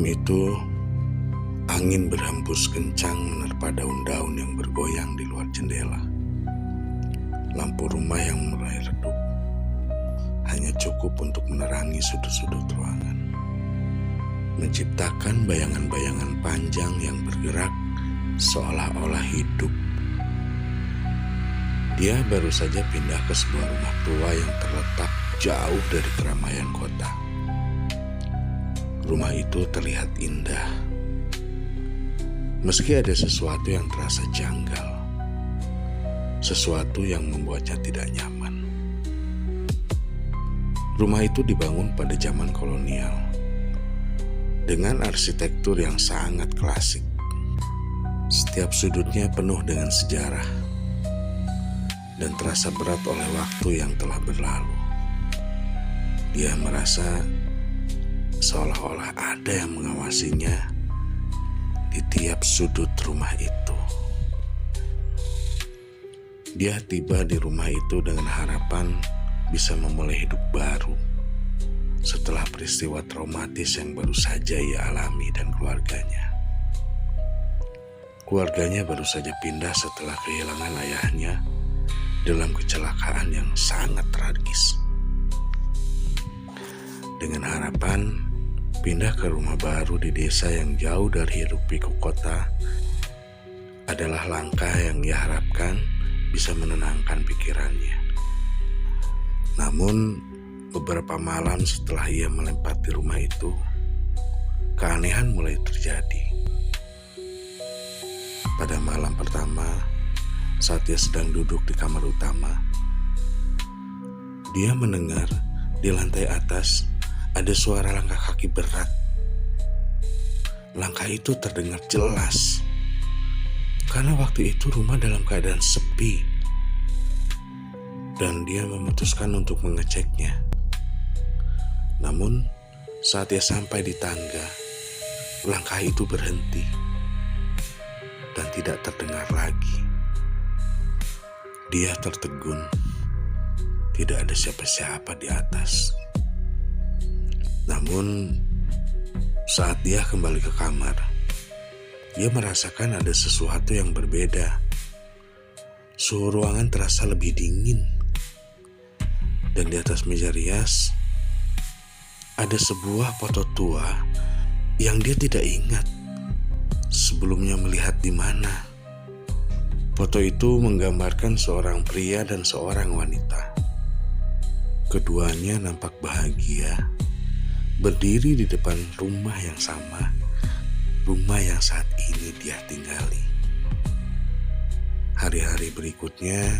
Malam itu, angin berhembus kencang menerpa daun-daun yang bergoyang di luar jendela. Lampu rumah yang mulai redup hanya cukup untuk menerangi sudut-sudut ruangan, menciptakan bayangan-bayangan panjang yang bergerak seolah-olah hidup. Dia baru saja pindah ke sebuah rumah tua yang terletak jauh dari keramaian kota. Rumah itu terlihat indah, meski ada sesuatu yang terasa janggal, sesuatu yang membuatnya tidak nyaman. Rumah itu dibangun pada zaman kolonial, dengan arsitektur yang sangat klasik. Setiap sudutnya penuh dengan sejarah, dan terasa berat oleh waktu yang telah berlalu. Dia merasa seolah-olah ada yang mengawasinya di tiap sudut rumah itu. Dia tiba di rumah itu dengan harapan bisa memulai hidup baru setelah peristiwa traumatis yang baru saja ia alami dan keluarganya. Keluarganya baru saja pindah setelah kehilangan ayahnya dalam kecelakaan yang sangat tragis. Dengan harapan pindah ke rumah baru di desa yang jauh dari hiruk-pikuk kota adalah langkah yang ia harapkan bisa menenangkan pikirannya. Namun, beberapa malam setelah ia menempati rumah itu, keanehan mulai terjadi. Pada malam pertama, saat ia sedang duduk di kamar utama, dia mendengar di lantai atas ada suara langkah kaki berat. Langkah itu terdengar jelas, karena waktu itu rumah dalam keadaan sepi, dan dia memutuskan untuk mengeceknya. Namun, saat ia sampai di tangga, langkah itu berhenti dan tidak terdengar lagi. Dia tertegun, tidak ada siapa-siapa di atas. Namun, saat dia kembali ke kamar, dia merasakan ada sesuatu yang berbeda. Suhu ruangan terasa lebih dingin, dan di atas meja rias ada sebuah foto tua yang dia tidak ingat sebelumnya melihat di mana. Foto itu menggambarkan seorang pria dan seorang wanita. Keduanya nampak bahagia, berdiri di depan rumah yang sama, rumah yang saat ini dia tinggali. Hari-hari berikutnya,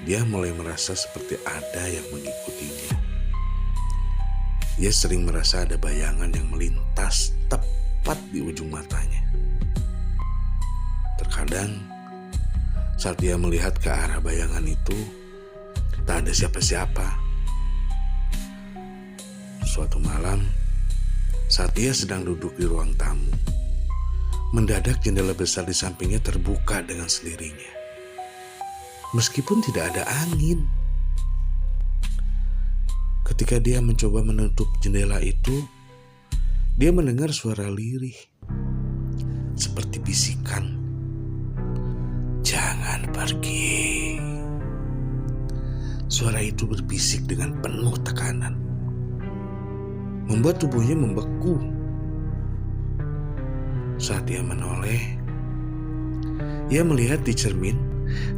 dia mulai merasa seperti ada yang mengikutinya. Dia sering merasa ada bayangan yang melintas tepat di ujung matanya. Terkadang, saat dia melihat ke arah bayangan itu, tak ada siapa-siapa. Suatu malam, saat dia sedang duduk di ruang tamu, mendadak jendela besar di sampingnya terbuka dengan sendirinya. Meskipun tidak ada angin. Ketika dia mencoba menutup jendela itu, dia mendengar suara lirih, seperti bisikan, "Jangan pergi." Suara itu berbisik dengan penuh tekanan, membuat tubuhnya membeku. Saat dia menoleh, ia melihat di cermin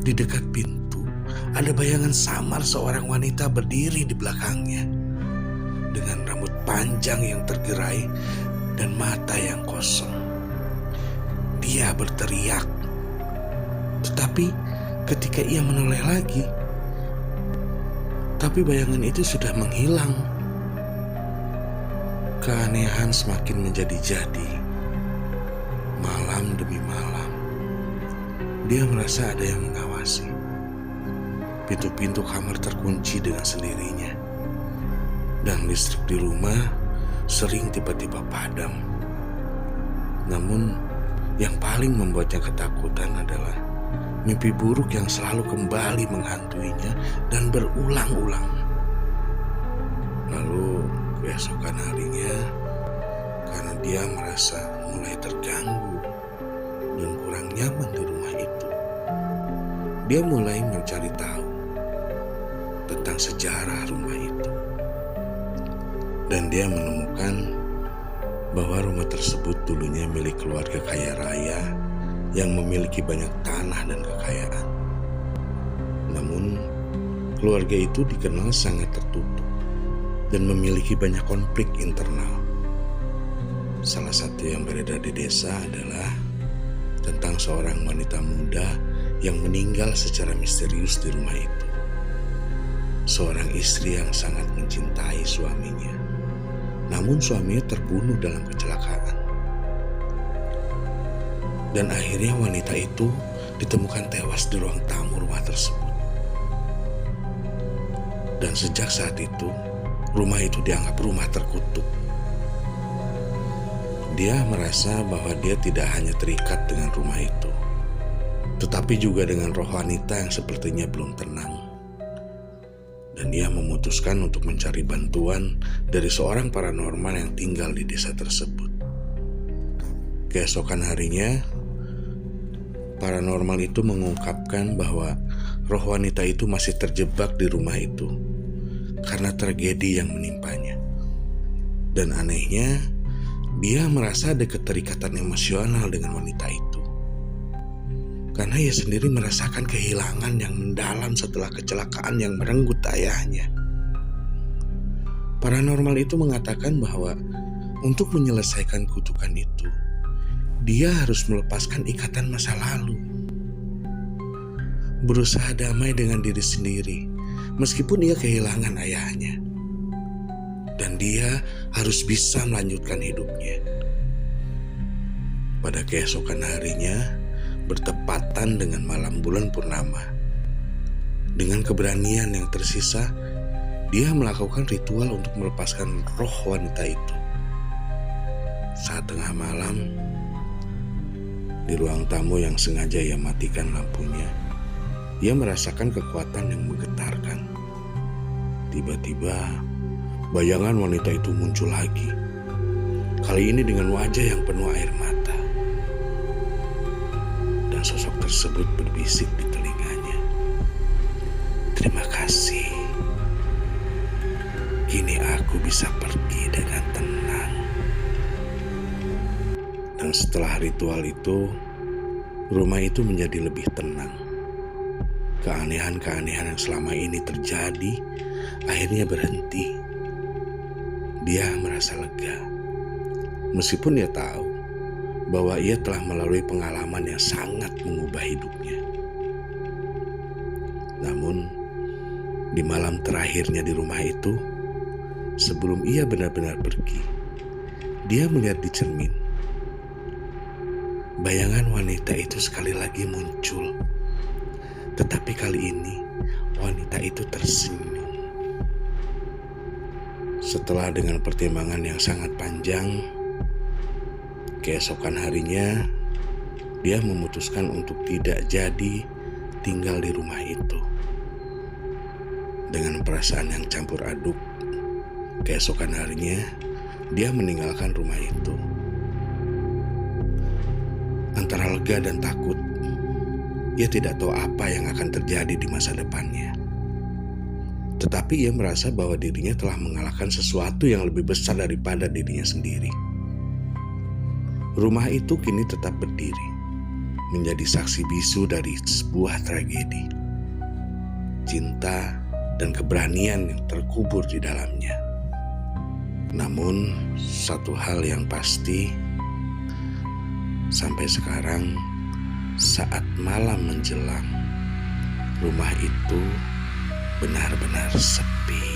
di dekat pintu ada bayangan samar seorang wanita berdiri di belakangnya dengan rambut panjang yang tergerai dan mata yang kosong. Dia berteriak, tetapi ketika ia menoleh lagi, tapi bayangan itu sudah menghilang. Keanehan semakin menjadi-jadi. Malam demi malam, dia merasa ada yang mengawasi. Pintu-pintu kamar terkunci dengan sendirinya, dan listrik di rumah sering tiba-tiba padam. Namun, yang paling membuatnya ketakutan adalah mimpi buruk yang selalu kembali menghantuinya dan berulang-ulang. Lalu keesokan harinya, karena dia merasa mulai terganggu dan kurang nyaman di rumah itu, dia mulai mencari tahu tentang sejarah rumah itu. Dan dia menemukan bahwa rumah tersebut dulunya milik keluarga kaya raya yang memiliki banyak tanah dan kekayaan. Namun, keluarga itu dikenal sangat tertutup dan memiliki banyak konflik internal. Salah satu yang beredar di desa adalah tentang seorang wanita muda yang meninggal secara misterius di rumah itu. Seorang istri yang sangat mencintai suaminya, namun suaminya terbunuh dalam kecelakaan. Dan akhirnya wanita itu ditemukan tewas di ruang tamu rumah tersebut. Dan sejak saat itu, rumah itu dianggap rumah terkutuk. Dia merasa bahwa dia tidak hanya terikat dengan rumah itu, tetapi juga dengan roh wanita yang sepertinya belum tenang. Dan dia memutuskan untuk mencari bantuan dari seorang paranormal yang tinggal di desa tersebut. Keesokan harinya, paranormal itu mengungkapkan bahwa roh wanita itu masih terjebak di rumah itu karena tragedi yang menimpanya. Dan anehnya, dia merasa ada keterikatan emosional dengan wanita itu, karena ia sendiri merasakan kehilangan yang mendalam setelah kecelakaan yang merenggut ayahnya. Paranormal itu mengatakan bahwa untuk menyelesaikan kutukan itu, dia harus melepaskan ikatan masa lalu, berusaha damai dengan diri sendiri meskipun ia kehilangan ayahnya. Dan dia harus bisa melanjutkan hidupnya. Pada keesokan harinya, bertepatan dengan malam bulan purnama, dengan keberanian yang tersisa, dia melakukan ritual untuk melepaskan roh wanita itu. Saat tengah malam, di ruang tamu yang sengaja ia matikan lampunya, ia merasakan kekuatan yang menggetarkan. Tiba-tiba, bayangan wanita itu muncul lagi, kali ini dengan wajah yang penuh air mata. Dan sosok tersebut berbisik di telinganya, "Terima kasih. Kini aku bisa pergi dengan tenang." Dan setelah ritual itu, rumah itu menjadi lebih tenang. Keanehan-keanehan yang selama ini terjadi akhirnya berhenti. Dia merasa lega, meskipun dia tahu bahwa ia telah melalui pengalaman yang sangat mengubah hidupnya. Namun, di malam terakhirnya di rumah itu, sebelum ia benar-benar pergi, dia melihat di cermin. Bayangan wanita itu sekali lagi muncul, tetapi kali ini wanita itu tersenyum. Setelah dengan pertimbangan yang sangat panjang, keesokan harinya dia memutuskan untuk tidak jadi tinggal di rumah itu. Dengan perasaan yang campur aduk, keesokan harinya dia meninggalkan rumah itu. Antara lega dan takut, ia tidak tahu apa yang akan terjadi di masa depannya. Tetapi ia merasa bahwa dirinya telah mengalahkan sesuatu yang lebih besar daripada dirinya sendiri. Rumah itu kini tetap berdiri, menjadi saksi bisu dari sebuah tragedi, cinta, dan keberanian yang terkubur di dalamnya. Namun, satu hal yang pasti, sampai sekarang, saat malam menjelang, rumah itu benar-benar sepi.